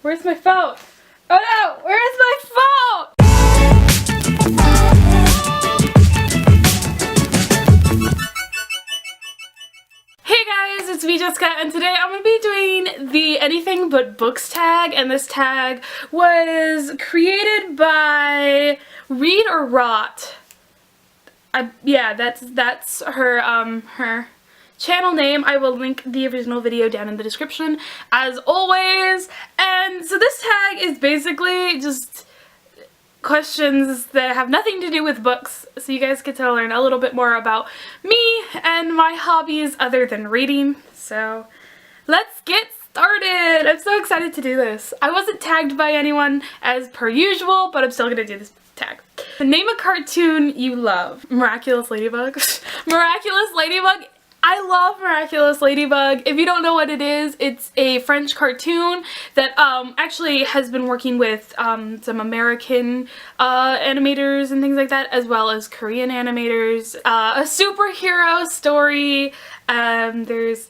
Where's my phone? Oh no! Where's my phone? Hey guys, it's me, Jessica, and today I'm going to be doing the Anything But Books tag, and this tag was created by Read or Rot. Yeah, that's her her channel name. I will link the original video down in the description as always. And so this tag is basically just questions that have nothing to do with books, so you guys get to learn a little bit more about me and my hobbies other than reading. So let's get started. I'm so excited to do this. I wasn't tagged by anyone as per usual, but I'm still gonna do this tag. Name a cartoon you love. Miraculous Ladybug. Miraculous Ladybug. I love Miraculous Ladybug. If you don't know what it is, it's a French cartoon that actually has been working with some American animators and things like that, as well as Korean animators. A superhero story. There's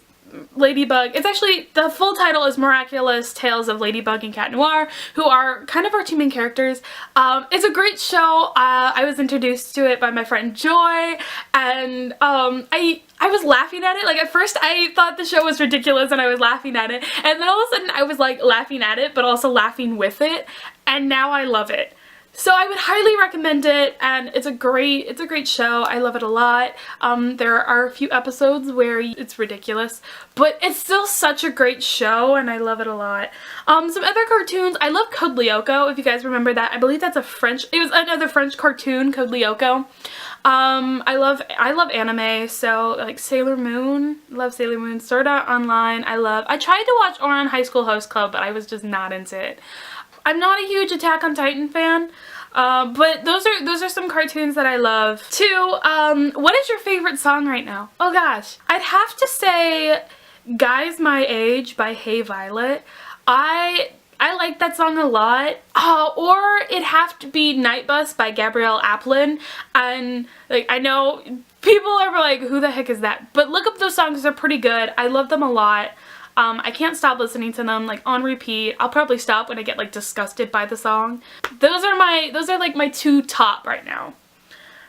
Ladybug. It's actually, the full title is Miraculous Tales of Ladybug and Cat Noir, who are kind of our two main characters. It's a great show. I was introduced to it by my friend Joy, and I was laughing at it. Like, at first I thought the show was ridiculous and I was laughing at it, and then all of a sudden I was like laughing at it but also laughing with it, and now I love it. So I would highly recommend it, and it's a great show. I love it a lot. There are a few episodes where it's ridiculous, but it's still such a great show, and I love it a lot. Some other cartoons, I love Code Lyoko, if you guys remember that. I believe that's it was another French cartoon, Code Lyoko. I love anime, so like Sailor Moon, love Sailor Moon, Sword Art Online, I tried to watch Ouran High School Host Club, but I was just not into it. I'm not a huge Attack on Titan fan, but those are some cartoons that I love too. What is your favorite song right now? Oh gosh, I'd have to say Guys My Age by Hey Violet. I like that song a lot. Or it'd have to be Night Bus by Gabrielle Aplin. And like, I know people are like, who the heck is that? But look up those songs, they're pretty good. I love them a lot. I can't stop listening to them like on repeat. I'll probably stop when I get like disgusted by the song. Those are like my two top right now.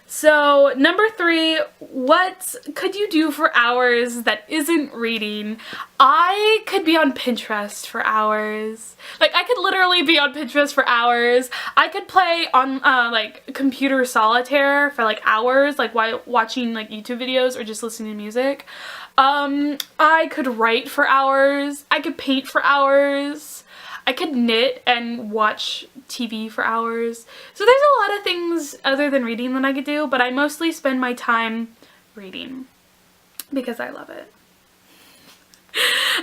So number 3, what could you do for hours that isn't reading? I could be on Pinterest for hours. Like, I could literally be on Pinterest for hours. I could play on like computer solitaire for like hours, like while watching like YouTube videos or just listening to music. I could write for hours. I could paint for hours. I could knit and watch TV for hours. So there's a lot of things other than reading that I could do, but I mostly spend my time reading because I love it.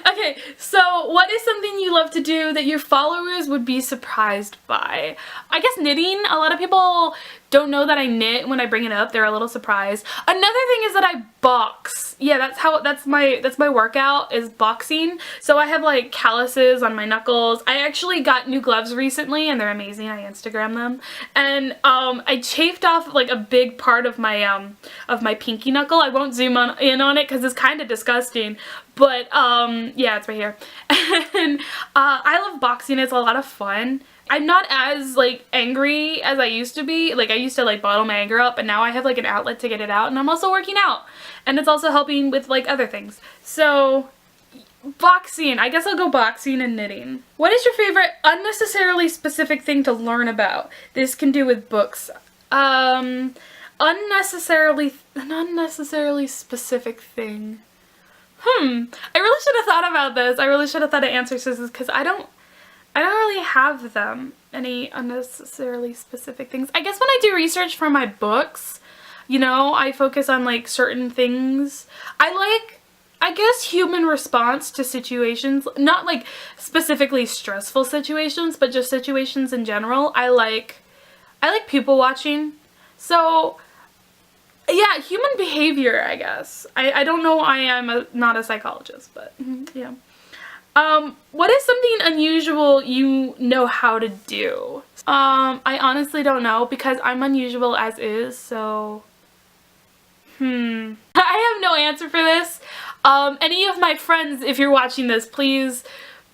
Okay, so what is something you love to do that your followers would be surprised by? I guess knitting. A lot of people don't know that I knit. When I bring it up, they're a little surprised. Another thing is that I box. Yeah, that's my workout, is boxing. So I have like calluses on my knuckles. I actually got new gloves recently and they're amazing. I Instagram them. And I chafed off like a big part of my pinky knuckle. I won't zoom in on it because it's kind of disgusting. But yeah, it's right here. And I love boxing. It's a lot of fun. I'm not as like angry as I used to be. Like, I used to like bottle my anger up, and now I have like an outlet to get it out, and I'm also working out. And it's also helping with like other things. So boxing. I guess I'll go boxing and knitting. What is your favorite unnecessarily specific thing to learn about? This can do with books. An unnecessarily specific thing. I really should have thought about this. I really should have thought of answers to this because I don't really have them. Any unnecessarily specific things. I guess when I do research for my books, you know, I focus on like certain things. I guess human response to situations, not like specifically stressful situations, but just situations in general. I like people watching. So yeah, human behavior, I guess. I don't know, I am not a psychologist, but yeah. What is something unusual you know how to do? I honestly don't know because I'm unusual as is, so I have no answer for this. Any of my friends, if you're watching this, please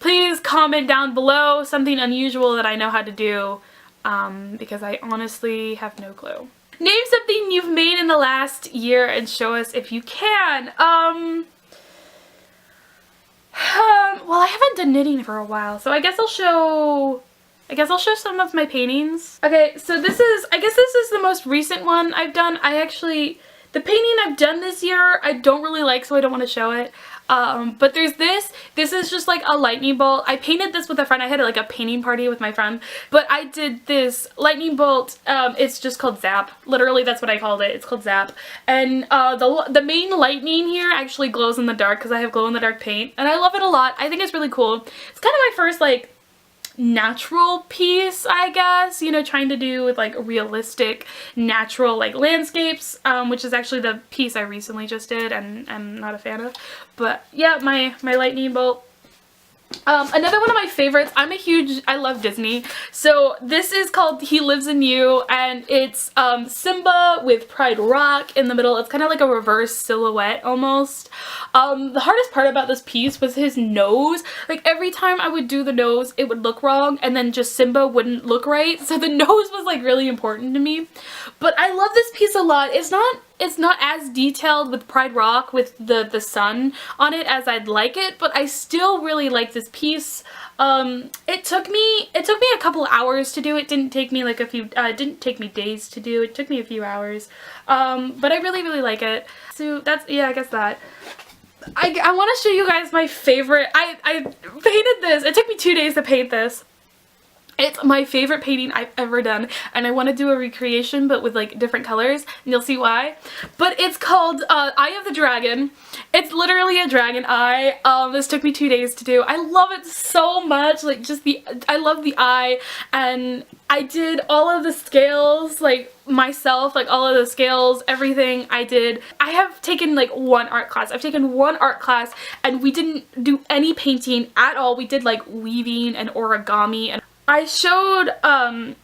please comment down below something unusual that I know how to do, because I honestly have no clue. Name something you've made in the last year and show us if you can. Well, I haven't done knitting for a while, so I guess I'll show some of my paintings. Okay, so I guess this is the most recent one I've done. The painting I've done this year, I don't really like, so I don't want to show it. But there's this is just like a lightning bolt. I painted this with a friend. I had like a painting party with my friend, but I did this lightning bolt. It's just called Zap. Literally, that's what I called it. It's called Zap. And the main lightning here actually glows in the dark because I have glow in the dark paint, and I love it a lot. I think it's really cool. It's kind of my first like natural piece, I guess, you know, trying to do with like realistic natural like landscapes, which is actually the piece I recently just did and I'm not a fan of. But yeah, my lightning bolt. Another one of my favorites, I love Disney, so this is called He Lives in You, and it's Simba with Pride Rock in the middle. It's kind of like a reverse silhouette almost. The hardest part about this piece was his nose. Like every time I would do the nose, it would look wrong, and then just Simba wouldn't look right, so the nose was like really important to me. But I love this piece a lot. It's not as detailed with Pride Rock with the sun on it as I'd like it, but I still really like this piece. It took me a couple hours to do. It didn't take me like it didn't take me days to do. It took me a few hours. But I really like it. So that's, yeah, I guess that. I want to show you guys my favorite. I painted this. It took me 2 days to paint this. It's my favorite painting I've ever done, and I want to do a recreation but with like different colors, and you'll see why. But it's called Eye of the Dragon. It's literally a dragon eye. This took me 2 days to do. I love it so much. Like I love the eye, and I did all of the scales like myself, like all of the scales, everything I did. I have taken like one art class. I've taken one art class, and we didn't do any painting at all. We did like weaving and origami, and I showed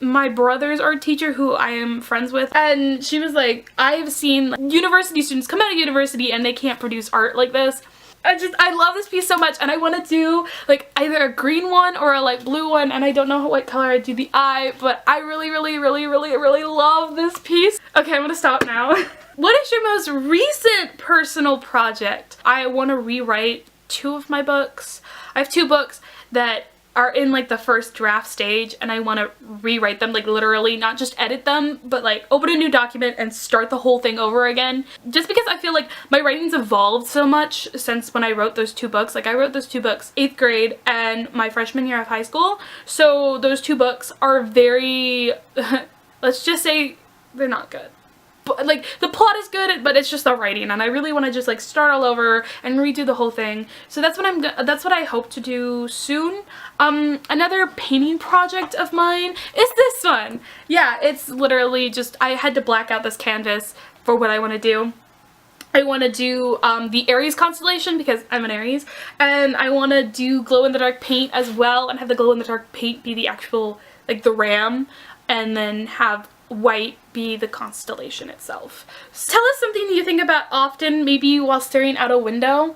my brother's art teacher, who I am friends with, and she was like, I've seen university students come out of university and they can't produce art like this. I love this piece so much, and I want to do like either a green one or a light blue one, and I don't know what color I'd do the eye, but I really love this piece. Okay, I'm gonna stop now. What is your most recent personal project? I want to rewrite 2 of my books. I have 2 books that are in like the first draft stage, and I want to rewrite them, like literally, not just edit them, but like open a new document and start the whole thing over again. Just because I feel like my writing's evolved so much since when I wrote those 2 books. Like I wrote those 2 books 8th grade and my freshman year of high school, so those 2 books are very let's just say they're not good. But like the plot is good, but it's just the writing, and I really want to just like start all over and redo the whole thing. So that's what I hope to do soon. Another painting project of mine is this one. Yeah, it's literally just, I had to black out this canvas for what I want to do. I want to do the Aries constellation because I'm an Aries, and I want to do glow in the dark paint as well, and have the glow in the dark paint be the actual like the ram, and then have white be the constellation itself. So tell us something you think about often, maybe while staring out a window.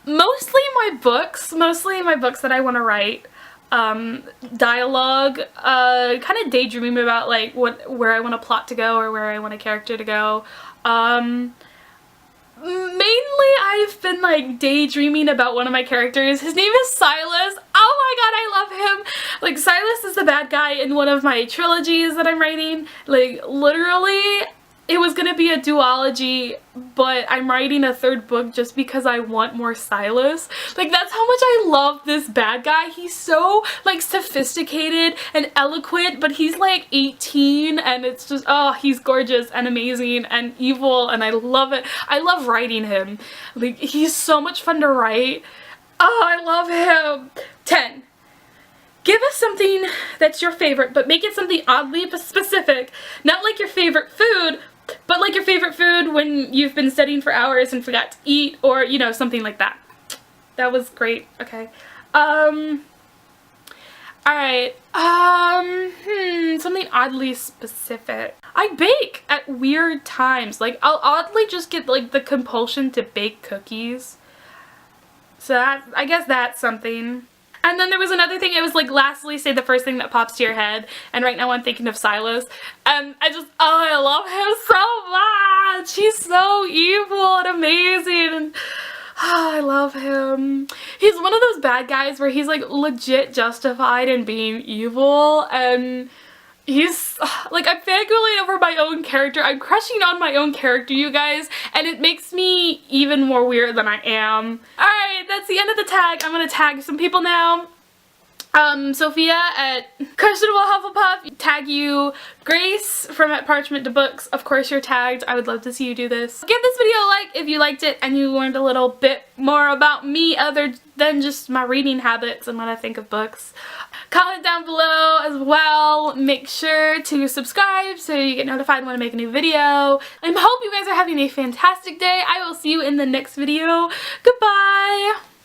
Mostly my books that I want to write. Dialogue, kind of daydreaming about like where I want a plot to go or where I want a character to go. Mainly I've been like daydreaming about one of my characters. His name is Silas. Oh my god, I love him! Like Silas is the bad guy in one of my trilogies that I'm writing. Like literally, it was gonna be a duology, but I'm writing a 3rd book just because I want more Silas. Like that's how much I love this bad guy. He's so like sophisticated and eloquent, but he's like 18, and it's just, oh, he's gorgeous and amazing and evil, and I love it. I love writing him. Like he's so much fun to write. Oh, I love him. 10. Give us something that's your favorite, but make it something oddly specific. Not like your favorite food, but like your favorite food when you've been studying for hours and forgot to eat, or, you know, something like that. That was great. Okay. Alright. Something oddly specific. I bake at weird times. Like, I'll oddly just get, like, the compulsion to bake cookies. So that, I guess that's something. And then there was another thing, it was like, lastly, say the first thing that pops to your head. And right now I'm thinking of Silas. And I love him so much. He's so evil and amazing. And I love him. He's one of those bad guys where he's like legit justified in being evil. And he's, like, I'm fangirling over my own character. I'm crushing on my own character, you guys, and it makes me even more weird than I am. Alright, that's the end of the tag. I'm gonna tag some people now. Sophia at Questionable Hufflepuff, tag you. Grace from At Parchment to Books, of course you're tagged. I would love to see you do this. Give this video a like if you liked it and you learned a little bit more about me other than just my reading habits and what I think of books. Comment down below as well. Make sure to subscribe so you get notified when I make a new video. I hope you guys are having a fantastic day. I will see you in the next video. Goodbye!